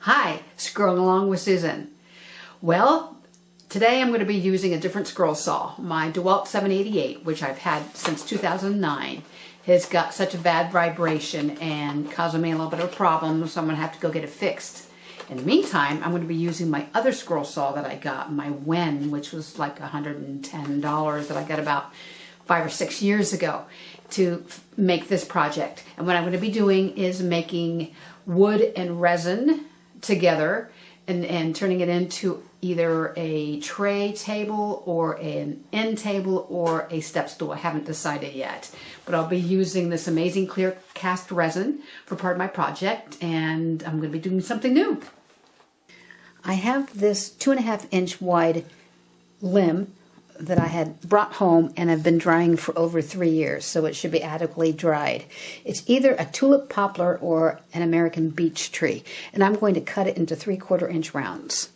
Hi, scrolling along with Susan. Well, today I'm going to be using a different scroll saw. My DeWalt 788, which I've had since 2009, has got such a bad vibration and causing me a little bit of a problem, so I'm going to have to go get it fixed. In the meantime, I'm going to be using my other scroll saw that I got, my Wen, which was like $110 that I got about 5 or 6 years ago to make this project. And what I'm going to be doing is making wood and resin together and turning it into either a tray table or an end table or a step stool. I haven't decided yet, but I'll be using this amazing clear cast resin for part of my project, and I'm going to be doing something new. I have this 2.5 inch wide limb that I had brought home and have been drying for over 3 years, so it should be adequately dried. It's either a tulip poplar or an American beech tree, and I'm going to cut it into 3/4 inch rounds.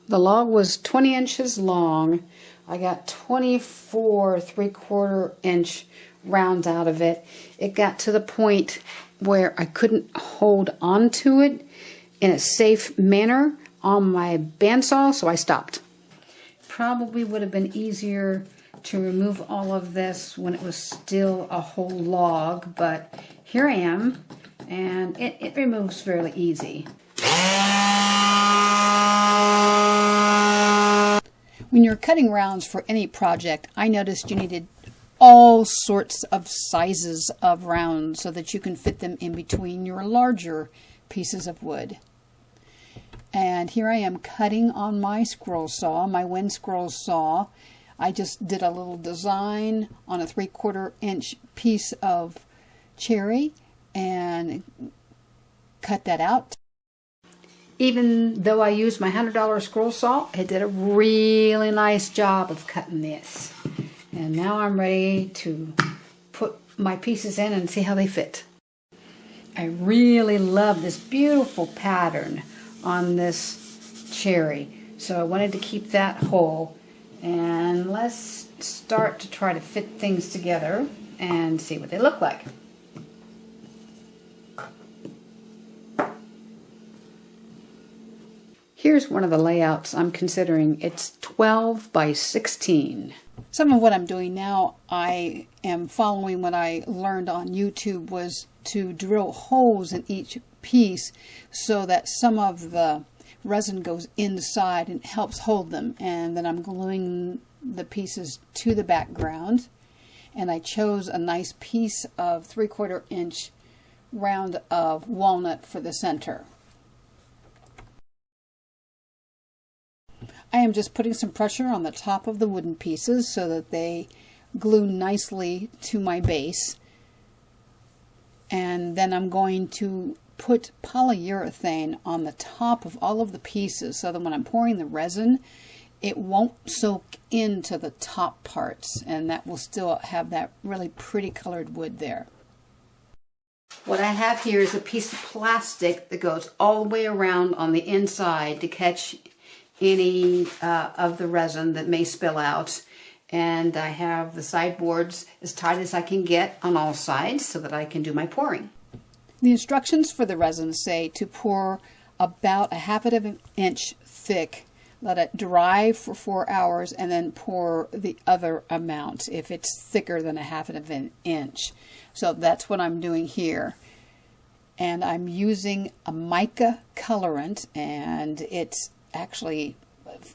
The log was 20 inches long. I got 24 3/4 inch rounds out of it. It got to the point where I couldn't hold onto it in a safe manner on my bandsaw, so I stopped. Probably would have been easier to remove all of this when it was still a whole log, but here I am, and it removes fairly easy. When you're cutting rounds for any project, I noticed you needed all sorts of sizes of rounds so that you can fit them in between your larger pieces of wood. And here I am cutting on my scroll saw, my Wen scroll saw. I just did a little design on a 3/4 inch piece of cherry and cut that out. Even though I used my $100 scroll saw, it did a really nice job of cutting this. And now I'm ready to put my pieces in and see how they fit. I really love this beautiful pattern on this cherry, so I wanted to keep that whole. And let's start to try to fit things together and see what they look like. Here's one of the layouts I'm considering. It's 12 by 16. Some of what I'm doing now, I am following what I learned on YouTube, was to drill holes in each piece so that some of the resin goes inside and helps hold them. And then I'm gluing the pieces to the background. And I chose a nice piece of 3/4 inch round of walnut for the center. I am just putting some pressure on the top of the wooden pieces so that they glue nicely to my base. And then I'm going to put polyurethane on the top of all of the pieces so that when I'm pouring the resin, it won't soak into the top parts, and that will still have that really pretty colored wood there. What I have here is a piece of plastic that goes all the way around on the inside to catch any of the resin that may spill out, and I have the sideboards as tight as I can get on all sides so that I can do my pouring. The instructions for the resin say to pour about 1/2 inch thick, let it dry for 4 hours, and then pour the other amount if it's thicker than 1/2 inch. So that's what I'm doing here. And I'm using a mica colorant, and it's actually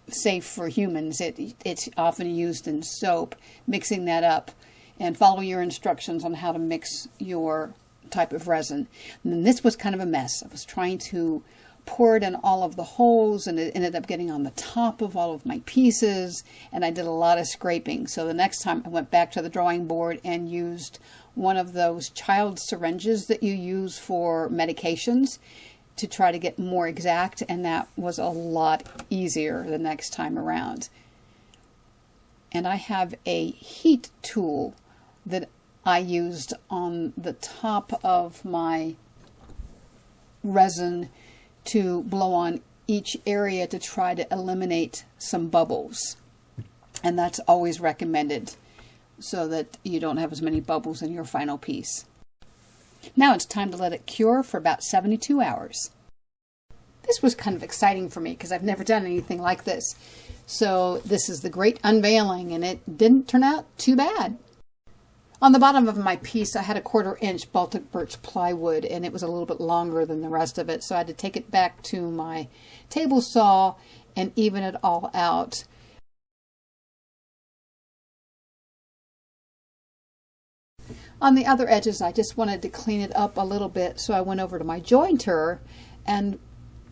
safe for humans. It's often used in soap. Mixing that up, and follow your instructions on how to mix your type of resin. And then this was kind of a mess. I was trying to pour it in all of the holes, and it ended up getting on the top of all of my pieces, and I did a lot of scraping. So the next time I went back to the drawing board and used one of those child syringes that you use for medications to try to get more exact, and that was a lot easier the next time around. And I have a heat tool that I used on the top of my resin to blow on each area to try to eliminate some bubbles. And that's always recommended so that you don't have as many bubbles in your final piece. Now it's time to let it cure for about 72 hours. This was kind of exciting for me because I've never done anything like this. So this is the great unveiling, and it didn't turn out too bad. On the bottom of my piece, I had a 1/4 inch Baltic birch plywood, and it was a little bit longer than the rest of it. So I had to take it back to my table saw and even it all out. On the other edges, I just wanted to clean it up a little bit, so I went over to my jointer and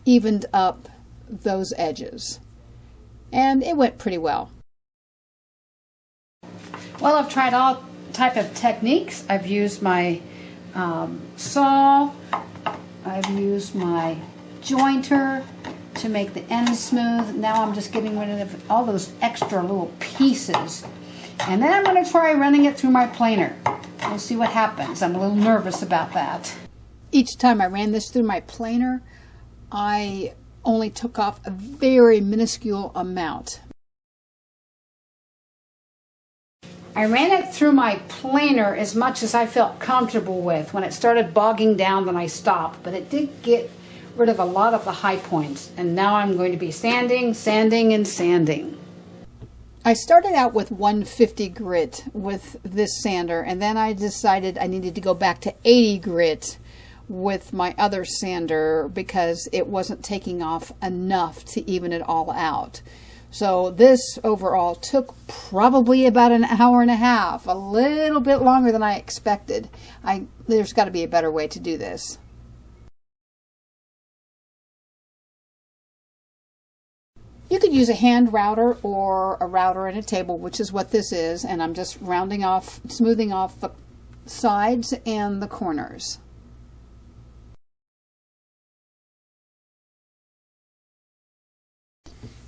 evened up those edges. And it went pretty well. Well, I've tried all type of techniques. I've used my saw, I've used my jointer to make the ends smooth. Now I'm just getting rid of all those extra little pieces. And then I'm going to try running it through my planer. We'll see what happens. I'm a little nervous about that. Each time I ran this through my planer, I only took off a very minuscule amount. I ran it through my planer as much as I felt comfortable with. When it started bogging down, then I stopped. But it did get rid of a lot of the high points. And now I'm going to be sanding, sanding, and sanding. I started out with 150 grit with this sander, and then I decided I needed to go back to 80 grit with my other sander because it wasn't taking off enough to even it all out. So this overall took probably about an hour and a half, a little bit longer than I expected. There's got to be a better way to do this. You could use a hand router or a router in a table, which is what this is, and I'm just rounding off, smoothing off the sides and the corners.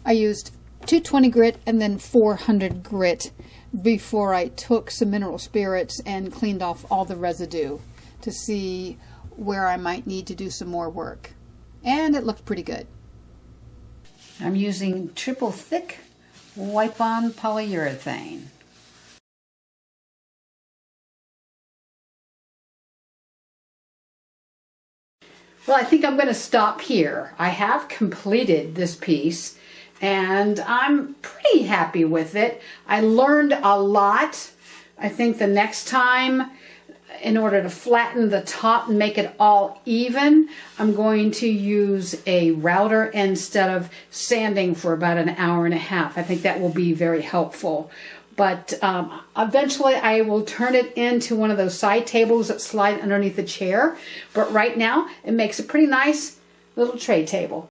I used 220 grit and then 400 grit before I took some mineral spirits and cleaned off all the residue to see where I might need to do some more work. And it looked pretty good. I'm using triple thick wipe-on polyurethane. Well, I think I'm going to stop here. I have completed this piece and I'm pretty happy with it. I learned a lot. I think the next time, in order to flatten the top and make it all even, I'm going to use a router instead of sanding for about an hour and a half. I think that will be very helpful. But eventually I will turn it into one of those side tables that slide underneath the chair. But right now it makes a pretty nice little tray table.